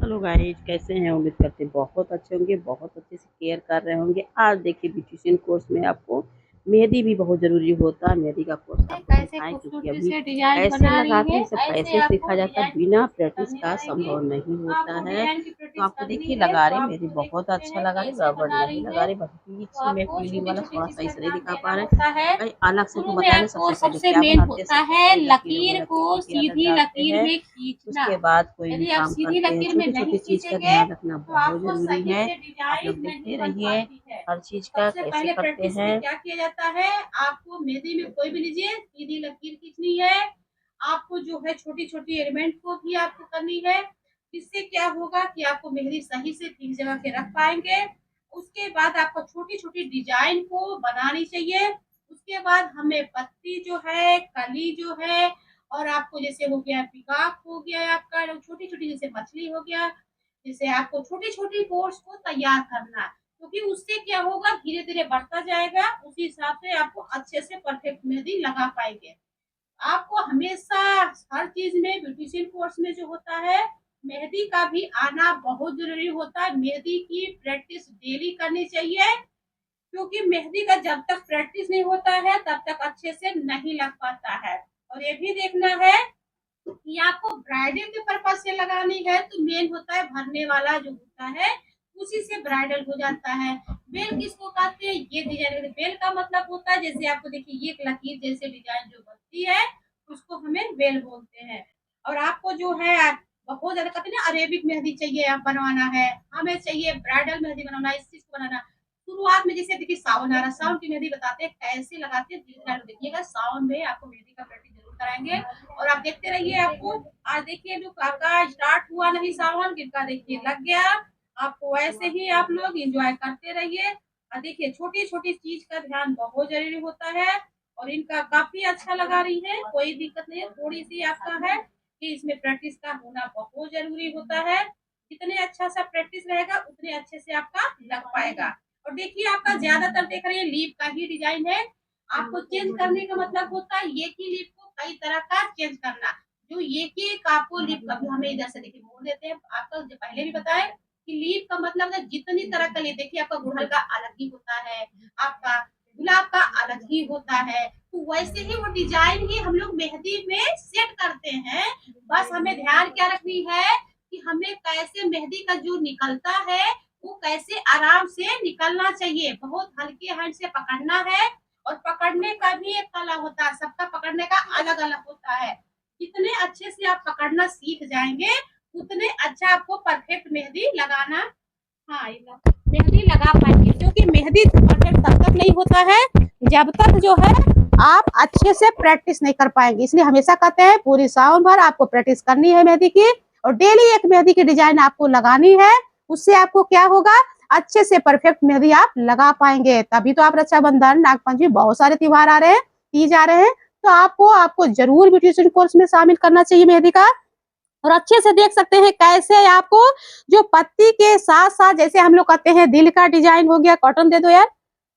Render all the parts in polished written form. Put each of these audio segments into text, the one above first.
Hello guys, कैसे हैं? उम्मीद करते हैं बहुत अच्छे होंगे, बहुत अच्छे से केयर कर रहे होंगे। आज देखिए ब्यूटीशियन कोर्स में आपको मेहंदी भी बहुत ज़रूरी होता है। मेहंदी का कोर्स आपको कैसे दिखाएँ क्योंकि खूबसूरती अभी से डिजाइन ऐसे बना रही लगाते है, हैं, सब ऐसे पैसे से आपको सीखा जाता है, डिजाइन की बिना प्रैक्टिस प्रैक्टिस करनी का पड़ेगी। संभव नहीं होता आपको है। डिजाइन की तो प्रैक्टिस आपको करनी देखिए है लगा तो रही आप मेहंदी खुद बहुत देखते अच्छा हैं लगा रही, कैसे गड़बड़ बना नहीं रही लगा है। रही, बस तो बीच में आपको फीलिंग छोटी वाला छोटी चीज थोड़ा-सा का इसे नहीं ध्यान दिखा देना पा रहे होता है। हैं। कहीं अलग से तो शुरू में बताया नहीं, आपको सबसे पहले सबसे क्या मेन बनाते हैं, होता सबसे है पहले लकीर लकीर वगैरह को कितनी अलग सीधी डालते लकीर हैं। में खींचना। उसके बाद कोई भी यदि आप काम सीधी करते हैं, लकीर में नहीं छोटी-छोटी चीज़ का खींचेंगे ध्यान रखना तो बहुत आपको ज़रूरी सही है। से आप लोग डिजाइन नहीं देखते बन रहिए पाती है। हर चीज़ का सबसे कैसे पहले करते प्रैक्टिस में हैं। क्या किया जाता है, आपको मेहंदी में कोई भी लीजिए सीधी लकीर खींचनी है। आपको जो है छोटी छोटी एलिमेंट को भी आपको करनी है। इससे क्या होगा कि आपको मेहंदी सही से ठीक जगह पे रख पाएंगे। उसके बाद आपको छोटी छोटी डिजाइन को बनानी चाहिए। उसके बाद हमें पत्ती जो है, कली जो है, और आपको जैसे हो गया पिकॉक हो गया, आपका छोटी छोटी जैसे मछली हो गया, जैसे आपको छोटी छोटी कोर्स को तैयार करना। क्योंकि उससे क्या होगा, धीरे धीरे बढ़ता जाएगा, उसी हिसाब से आपको अच्छे से परफेक्ट मेहंदी लगा पाएंगे। आपको हमेशा हर चीज में ब्यूटिशियन कोर्स में जो होता है, मेहंदी का भी आना बहुत जरूरी होता है। मेहंदी की प्रैक्टिस डेली करनी चाहिए। क्योंकि मेहंदी का जब तक प्रैक्टिस नहीं होता है तब तक अच्छे से नहीं लग पाता है। और ये भी देखना है कि आपको ब्राइडल के पर्पज से लगानी है तो मेन होता है भरने वाला जो होता है, उसी से ब्राइडल हो जाता है। बेल किसको कहते हैं, ये डिजाइन बेल का मतलब होता है, जैसे आपको देखिए ये एक लकीर जैसे डिजाइन जो बनती है उसको हमें बेल बोलते हैं। और आपको जो है बहुत ज्यादा कहते हैं ना अरेबिक मेहंदी चाहिए आप बनवाना है, हमें चाहिए ब्राइडल मेहंदी बनाना, इस चीज को बनाना। शुरुआत में जैसे देखिए सावन आ रहा, सावन की मेहंदी बताते हैं कैसे लगाते हैं, धीरे धीरे देखिएगा। सावन में आपको मेहंदी का प्रैक्टिस जरूर कराएंगे और आप देखते रहिए। आपको आज देखिए जो आपका स्टार्ट हुआ नहीं सावन, किनका देखिए लग गया। आपको ऐसे ही आप लोग एंजॉय करते रहिए। और देखिए छोटी छोटी चीज का ध्यान बहुत जरूरी होता है। और इनका काफी अच्छा लगा रही है, कोई दिक्कत नहीं है। थोड़ी सी आपका है कि इसमें प्रैक्टिस का होना बहुत जरूरी होता है। जितने अच्छा सा प्रैक्टिस रहेगा उतने अच्छे से आपका लग पाएगा। और देखिए आपका ज्यादातर देख रहे हैं लीफ का ही डिजाइन है। आपको चेंज करने का मतलब होता है एक ही लीफ को कई तरह का चेंज करना। जो एक एक आपको लीफ कभी हमें इधर से देखिए बोल देते हैं, आपका जो पहले भी बताए कि लीफ का मतलब है जितनी तरह का लीफ। देखिए आपका गुड़हल का अलग ही होता है, आपका गुलाब का अलग ही होता है। तो वैसे ही वो डिजाइन ही हम लोग मेहंदी में सेट करते हैं। बस हमें ध्यान क्या रखनी है कि हमें कैसे मेहंदी का जो निकलता है वो कैसे आराम से निकलना चाहिए। बहुत हल्के हैंड से पकड़ना है। और पकड़ने का भी एक कला होता है, सबका पकड़ने का अलग अलग होता है। जितने अच्छे से आप पकड़ना सीख जाएंगे उतने अच्छा आपको परफेक्ट मेहंदी लगाना, हाँ मेहंदी लगा पाएंगे। क्योंकि मेहंदी परफेक्ट तब तक नहीं होता है जब तक जो है आप अच्छे से प्रैक्टिस नहीं कर पाएंगे। इसलिए हमेशा कहते हैं पूरी सावन भर आपको प्रैक्टिस करनी है मेहंदी की, और डेली एक मेहंदी की डिजाइन आपको लगानी है। उससे आपको क्या होगा, अच्छे से परफेक्ट मेहंदी आप लगा पाएंगे। तभी तो आप रक्षाबंधन, नागपंचमी, बहुत सारे त्योहार आ रहे हैं, तीज आ रहे हैं, तो आपको जरूर ब्यूटिशियन कोर्स में शामिल करना चाहिए मेहंदी का। और अच्छे से देख सकते हैं कैसे आपको जो पत्ती के साथ साथ, जैसे हम लोग कहते हैं दिल का डिजाइन हो गया। कॉटन दे दो यार,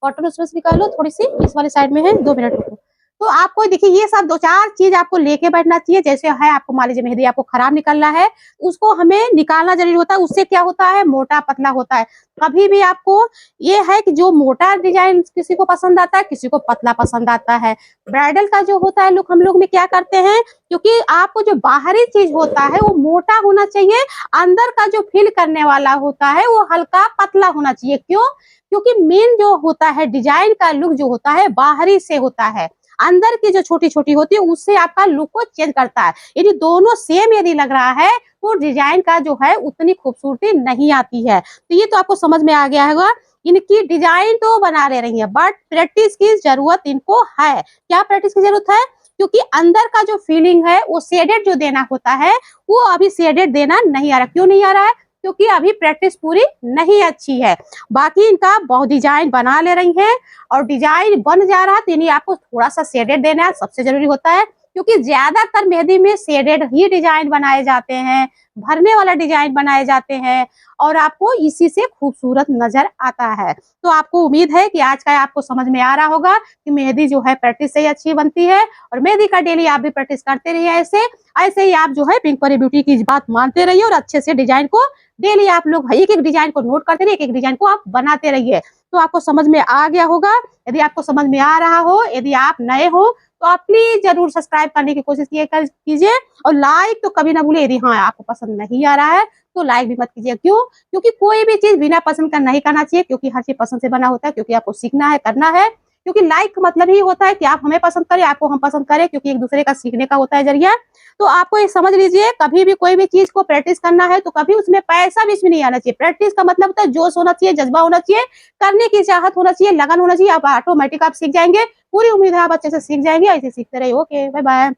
कॉटन उसमें से निकाल लो थोड़ी सी, इस वाली साइड में है, 2 मिनट रुको। तो आपको देखिए ये सब 2-4 चीज आपको लेके बैठना चाहिए। जैसे है आपको मान लीजिए मेहंदी आपको खराब निकलना है, उसको हमें निकालना जरूरी होता है। उससे क्या होता है, मोटा पतला होता है। कभी भी आपको ये है कि जो मोटा डिजाइन किसी को पसंद आता है, किसी को पतला पसंद आता है। ब्राइडल का जो होता है लुक, हम लोग में क्या करते हैं, क्योंकि आपको जो बाहरी चीज होता है वो मोटा होना चाहिए, अंदर का जो फील करने वाला होता है वो हल्का पतला होना चाहिए। क्यों? क्योंकि मेन जो होता है डिजाइन का लुक जो होता है बाहरी से होता है, अंदर की जो छोटी छोटी होती है उससे आपका लुक को चेंज करता है। यदि दोनों सेम यदि लग रहा है तो डिजाइन का जो है उतनी खूबसूरती नहीं आती है। तो ये तो आपको समझ में आ गया होगा। इनकी डिजाइन तो बना ले रही है बट प्रैक्टिस की जरूरत इनको है। क्या प्रैक्टिस की जरूरत है? क्योंकि अंदर का जो फीलिंग है वो शेडेड जो देना होता है वो अभी शेडेड देना नहीं आ रहा। क्यों नहीं आ रहा है? क्योंकि अभी प्रैक्टिस पूरी नहीं अच्छी है। बाकी इनका बहुत डिजाइन बना ले रही है और डिजाइन बन जा रहा है तो इन्हें आपको थोड़ा सा शेडेड देना सबसे जरूरी होता है। क्योंकि ज्यादातर मेहंदी में शेडेड ही डिजाइन बनाए जाते हैं, भरने वाला डिजाइन बनाए जाते हैं और आपको इसी से खूबसूरत नजर आता है। तो आपको उम्मीद है कि आज का आपको समझ में आ रहा होगा कि मेहंदी जो है प्रैक्टिस से ही अच्छी बनती है और मेहंदी का डेली आप भी प्रैक्टिस करते रहिए। ऐसे ऐसे ही आप जो है पिंक परी ब्यूटी की बात मानते रहिए और अच्छे से डिजाइन को डेली आप लोग एक एक डिजाइन को नोट करते रहिए, एक एक डिजाइन को आप बनाते रहिए। तो आपको समझ में आ गया होगा। यदि आपको समझ में आ रहा हो, यदि आप नए हो तो आप प्लीज जरूर सब्सक्राइब करने की कोशिश कीजिए और लाइक तो कभी ना भूलिए। यदि हाँ आपको पसंद नहीं आ रहा है तो लाइक भी मत कीजिए। क्यों? क्योंकि कोई भी चीज बिना पसंद का नहीं करना चाहिए, क्योंकि हर चीज पसंद से बना होता है, क्योंकि आपको सीखना है, करना है। क्योंकि लाइक का मतलब ही होता है कि आप हमें पसंद करें, आपको हम पसंद करें, क्योंकि एक दूसरे का सीखने का होता है जरिया। तो आपको ये समझ लीजिए, कभी भी कोई भी चीज को प्रैक्टिस करना है तो कभी उसमें पैसा बीच में नहीं आना चाहिए। प्रैक्टिस का मतलब होता है जोश होना चाहिए, जज्बा होना चाहिए, करने की चाहत होना चाहिए, लगन होना चाहिए। आप ऑटोमेटिक आप सीख जाएंगे। पूरी उम्मीद है आप अच्छे से सीख जाएंगे। ऐसे सीखते रहिए। Okay, bye bye.